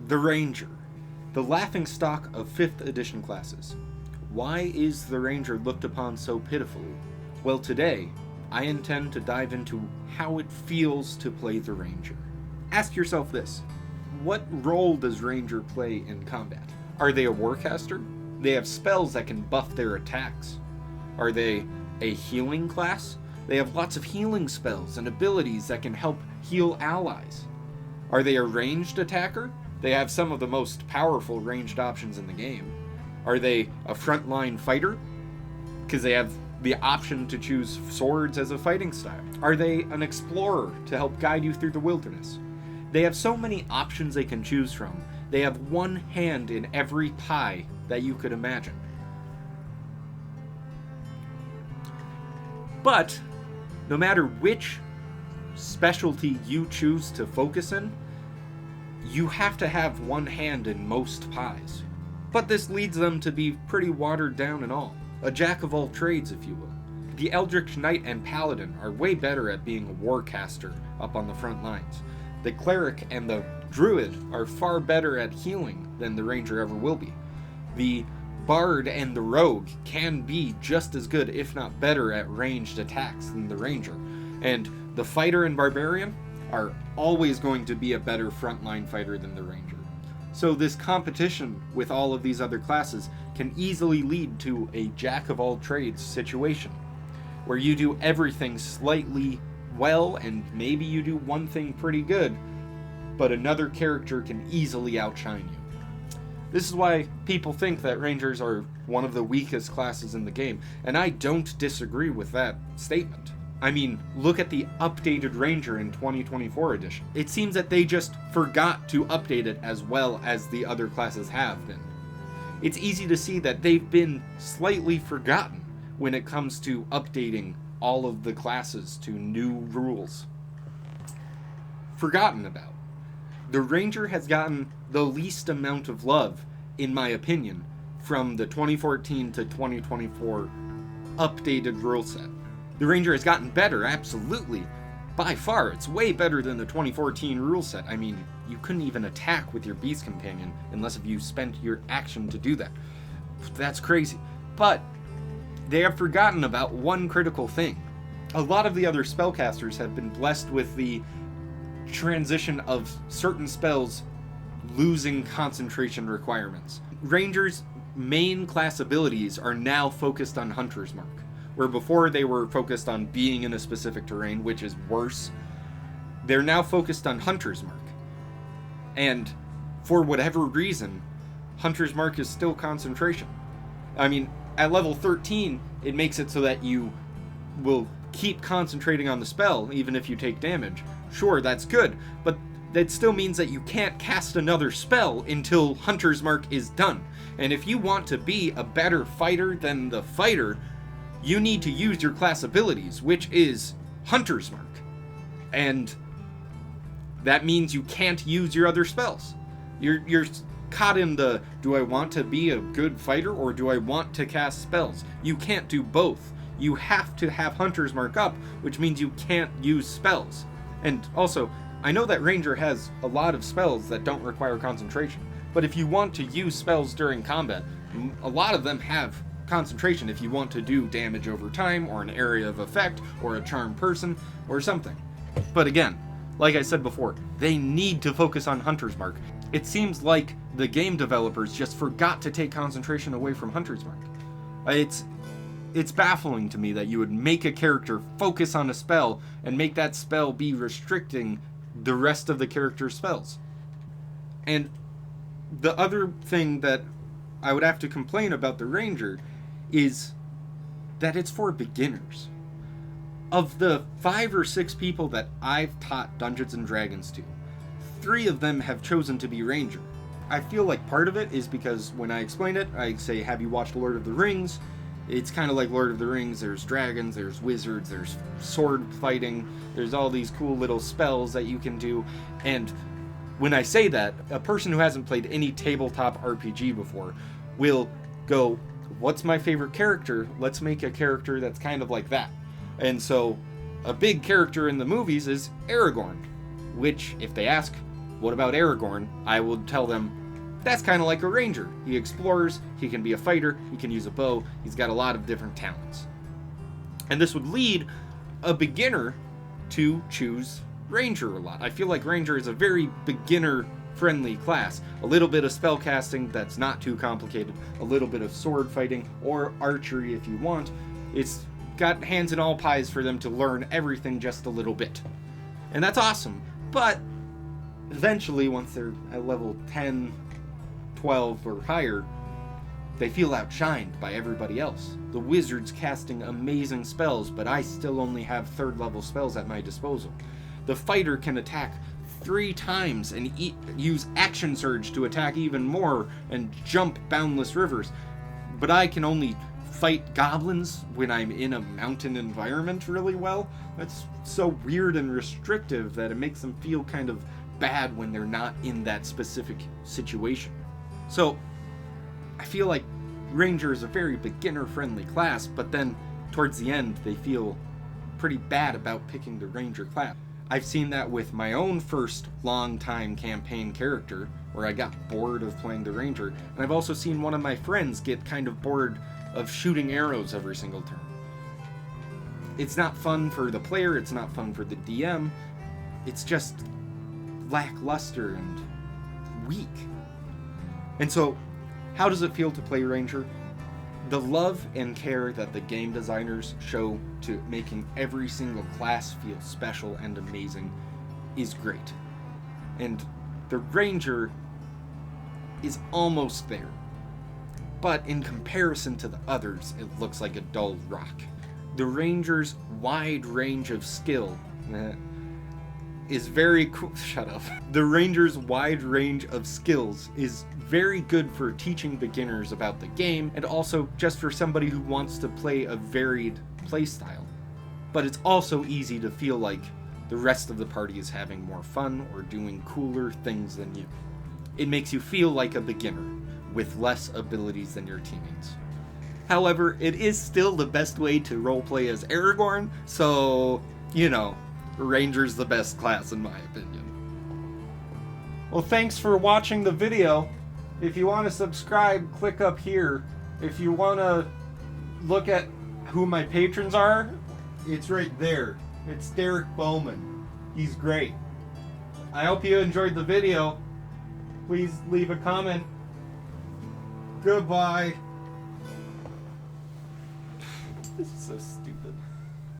The Ranger, the laughingstock of 5th edition classes. Why is the Ranger looked upon so pitifully? Well, today, I intend to dive into how it feels to play the Ranger. Ask yourself this: what role does Ranger play in combat? Are they a warcaster? They have spells that can buff their attacks. Are they a healing class? They have lots of healing spells and abilities that can help heal allies. Are they a ranged attacker? They have some of the most powerful ranged options in the game. Are they a frontline fighter? Because they have the option to choose swords as a fighting style. Are they an explorer to help guide you through the wilderness? They have so many options they can choose from. They have one hand in every pie that you could imagine. But no matter which specialty you choose to focus in, you have to have one hand in most pies. But this leads them to be pretty watered down and all. A jack of all trades, if you will. The Eldritch Knight and Paladin are way better at being a warcaster up on the front lines. The Cleric and the Druid are far better at healing than the Ranger ever will be. The Bard and the Rogue can be just as good, if not better, at ranged attacks than the Ranger. And the Fighter and Barbarian are always going to be a better frontline fighter than the Ranger. So this competition with all of these other classes can easily lead to a jack-of-all-trades situation, where you do everything slightly well, and maybe you do one thing pretty good, but another character can easily outshine you. This is why people think that Rangers are one of the weakest classes in the game, and I don't disagree with that statement. I mean, look at the updated Ranger in 2024 edition. It seems that they just forgot to update it as well as the other classes have been. It's easy to see that they've been slightly forgotten when it comes to updating all of the classes to new rules. Forgotten about. The Ranger has gotten the least amount of love, in my opinion, from the 2014 to 2024 updated rule set. The Ranger has gotten better, absolutely. By far, it's way better than the 2014 rule set. I mean, you couldn't even attack with your Beast Companion unless if you spent your action to do that. That's crazy. But they have forgotten about one critical thing. A lot of the other spellcasters have been blessed with the transition of certain spells losing concentration requirements. Rangers' main class abilities are now focused on Hunter's Mark, where before they were focused on being in a specific terrain, which is worse. They're now focused on Hunter's Mark. And for whatever reason, Hunter's Mark is still concentration. I mean, at level 13, it makes it so that you will keep concentrating on the spell, even if you take damage. Sure, that's good, but that still means that you can't cast another spell until Hunter's Mark is done. And if you want to be a better fighter than the fighter, you need to use your class abilities, which is Hunter's Mark. And that means you can't use your other spells. You're caught in the, do I want to be a good fighter or do I want to cast spells? You can't do both. You have to have Hunter's Mark up, which means you can't use spells. And also, I know that Ranger has a lot of spells that don't require concentration, but if you want to use spells during combat, a lot of them have concentration if you want to do damage over time, or an area of effect, or a charmed person, or something. But again, like I said before, they need to focus on Hunter's Mark. It seems like the game developers just forgot to take concentration away from Hunter's Mark. It's baffling to me that you would make a character focus on a spell and make that spell be restricting the rest of the character's spells. And the other thing that I would have to complain about the Ranger is that it's for beginners. Of the 5 or 6 people that I've taught Dungeons & Dragons to, 3 of them have chosen to be Ranger. I feel like part of it is because when I explain it, I say, have you watched Lord of the Rings? It's kind of like Lord of the Rings. There's dragons, there's wizards, there's sword fighting, there's all these cool little spells that you can do. And when I say that, a person who hasn't played any tabletop RPG before will go, what's my favorite character? Let's make a character that's kind of like that. And so a big character in the movies is Aragorn, which, if they ask, What about Aragorn? I will tell them, that's kind of like a ranger. He explores, he can be a fighter, he can use a bow, he's got a lot of different talents. And this would lead a beginner to choose ranger a lot. I feel like ranger is a very beginner-friendly class. A little bit of spellcasting that's not too complicated, a little bit of sword fighting, or archery if you want. It's got hands in all pies for them to learn everything just a little bit. And that's awesome. But eventually, once they're at level 10, 12 or higher, they feel outshined by everybody else. The wizard's casting amazing spells, but I still only have 3rd level spells at my disposal. The fighter can attack 3 times and use action surge to attack even more and jump boundless rivers. But I can only fight goblins when I'm in a mountain environment really well. That's so weird and restrictive that it makes them feel kind of bad when they're not in that specific situation. So, I feel like Ranger is a very beginner-friendly class, but then, towards the end, they feel pretty bad about picking the Ranger class. I've seen that with my own first long-time campaign character, where I got bored of playing the Ranger, and I've also seen one of my friends get kind of bored of shooting arrows every single turn. It's not fun for the player, it's not fun for the DM, it's just lackluster and weak. And so, how does it feel to play Ranger? The love and care that the game designers show to making every single class feel special and amazing is great. And the Ranger is almost there. But in comparison to the others, it looks like a dull rock. The Ranger's wide range of skill is very cool. Shut up. The Ranger's wide range of skills is very good for teaching beginners about the game, and also just for somebody who wants to play a varied playstyle. But it's also easy to feel like the rest of the party is having more fun or doing cooler things than you. It makes you feel like a beginner with less abilities than your teammates. However, it is still the best way to roleplay as Aragorn, so, you know, Ranger's the best class in my opinion. Well, thanks for watching the video. If you want to subscribe, click up here. If you want to look at who my patrons are, it's right there. It's Derek Bowman. He's great. I hope you enjoyed the video. Please leave a comment. Goodbye. This is so stupid.